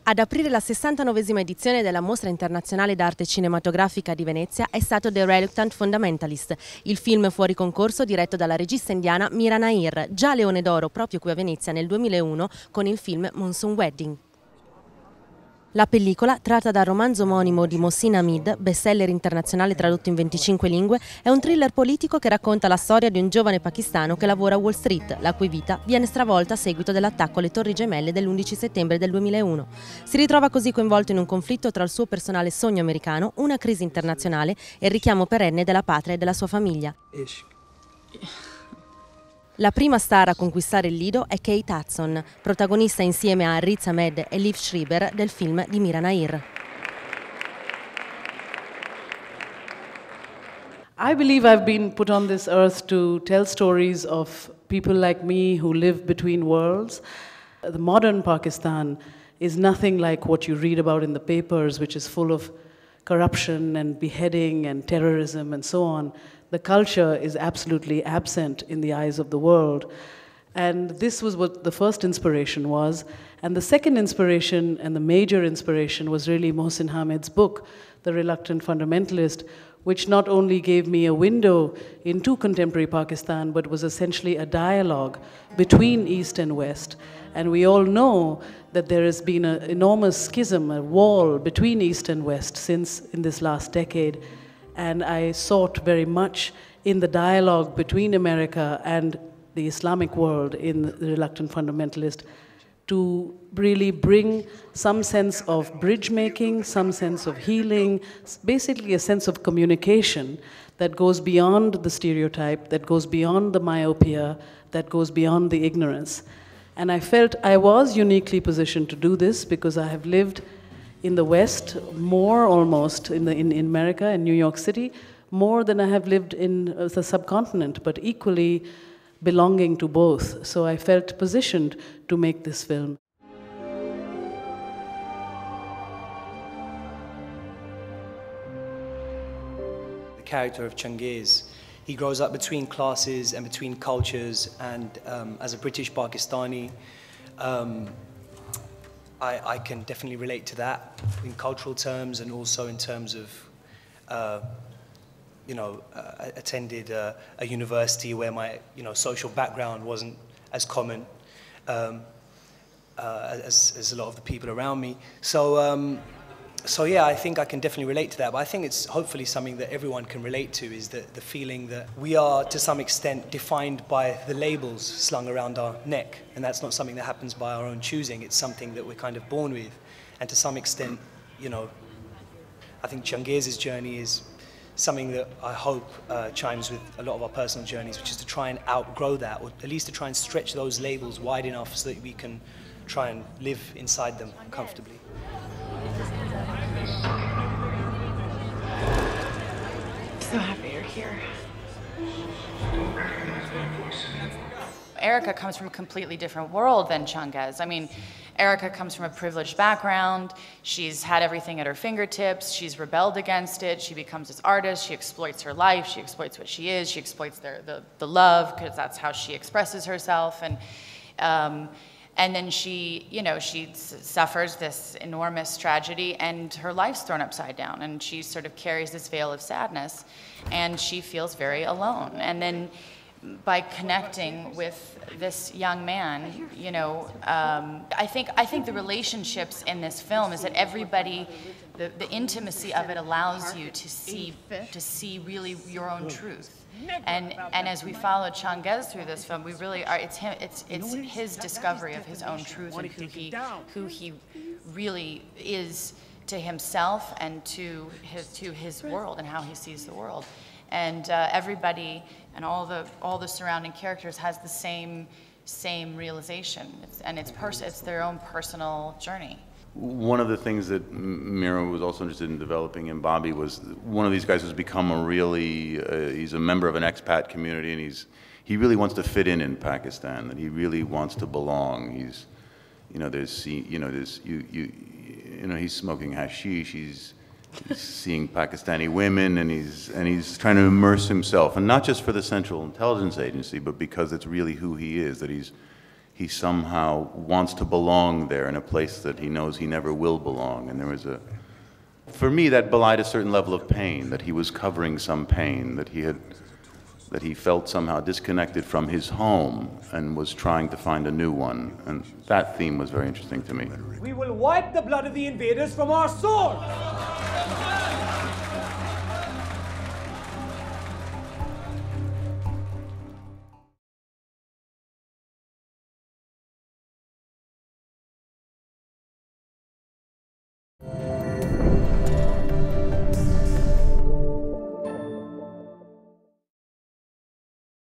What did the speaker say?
Ad aprire la 69esima edizione della Mostra internazionale d'arte cinematografica di Venezia è stato The Reluctant Fundamentalist, il film fuori concorso diretto dalla regista indiana Mira Nair, già Leone d'Oro proprio qui a Venezia nel 2001 con il film Monsoon Wedding. La pellicola, tratta dal romanzo omonimo di Riz Ahmed, bestseller internazionale tradotto in 25 lingue, è un thriller politico che racconta la storia di un giovane pakistano che lavora a Wall Street, la cui vita viene stravolta a seguito dell'attacco alle Torri Gemelle dell'11 settembre del 2001. Si ritrova così coinvolto in un conflitto tra il suo personale sogno americano, una crisi internazionale e il richiamo perenne della patria e della sua famiglia. La prima star a conquistare il lido è Kate Hudson, protagonista insieme a Riz Ahmed e Liev Schreiber del film di Mira Nair. I believe I've been put on this earth to tell stories of people like me who live between worlds. The modern Pakistan is nothing like what you read about in the papers, which is full of corruption and beheading and terrorism and so on. The culture is absolutely absent in the eyes of the world. And this was what the first inspiration was. And the second inspiration and the major inspiration was really Mohsin Hamid's book, The Reluctant Fundamentalist, which not only gave me a window into contemporary Pakistan, but was essentially a dialogue between East and West. And we all know that there has been an enormous schism, a wall between East and West since in this last decade. And I sought very much in the dialogue between America and the Islamic world in The Reluctant Fundamentalist to really bring some sense of bridge making, some sense of healing, basically a sense of communication that goes beyond the stereotype, that goes beyond the myopia, that goes beyond the ignorance. And I felt I was uniquely positioned to do this because I have lived in the West, more almost in America, in New York City, more than I have lived in the subcontinent, but equally belonging to both. So I felt positioned to make this film. The character of Changiz, he grows up between classes and between cultures, and as a British Pakistani, I can definitely relate to that in cultural terms and also in terms of, attended a university where my, social background wasn't as common as a lot of the people around me. So yeah, I think I can definitely relate to that, but I think it's hopefully something that everyone can relate to, is the feeling that we are, to some extent, defined by the labels slung around our neck, and that's not something that happens by our own choosing. It's something that we're kind of born with, and to some extent, I think Changiz's journey is something that I hope chimes with a lot of our personal journeys, which is to try and outgrow that, or at least to try and stretch those labels wide enough so that we can try and live inside them comfortably. So happy you're here. Erica comes from a completely different world than Changiz. I mean, Erica comes from a privileged background. She's had everything at her fingertips. She's rebelled against it. She becomes this artist. She exploits her life. She exploits what she is. She exploits the love, because that's how she expresses herself. And then she, she suffers this enormous tragedy, and her life's thrown upside down, and she sort of carries this veil of sadness, and she feels very alone. And then by connecting with this young man, I think the relationships in this film is that everybody, the intimacy of it allows you to see really your own truth. And as we follow Changiz through this film, we really are. It's him. It's his discovery of his own truth and who he really is to himself and to his world and how he sees the world. And everybody and all the surrounding characters has the same realization. It's their own personal journey. One of the things that Mira was also interested in developing in Bobby was one of these guys who's become he's a member of an expat community, and he really wants to fit in Pakistan, that he really wants to belong. He's smoking hashish, he's seeing Pakistani women, and he's trying to immerse himself, and not just for the Central Intelligence Agency, but because it's really who he is, that he's he somehow wants to belong there in a place that he knows he never will belong. And there was a, for me, that belied a certain level of pain, that he was covering some pain, that he felt somehow disconnected from his home and was trying to find a new one. And that theme was very interesting to me. We will wipe the blood of the invaders from our swords!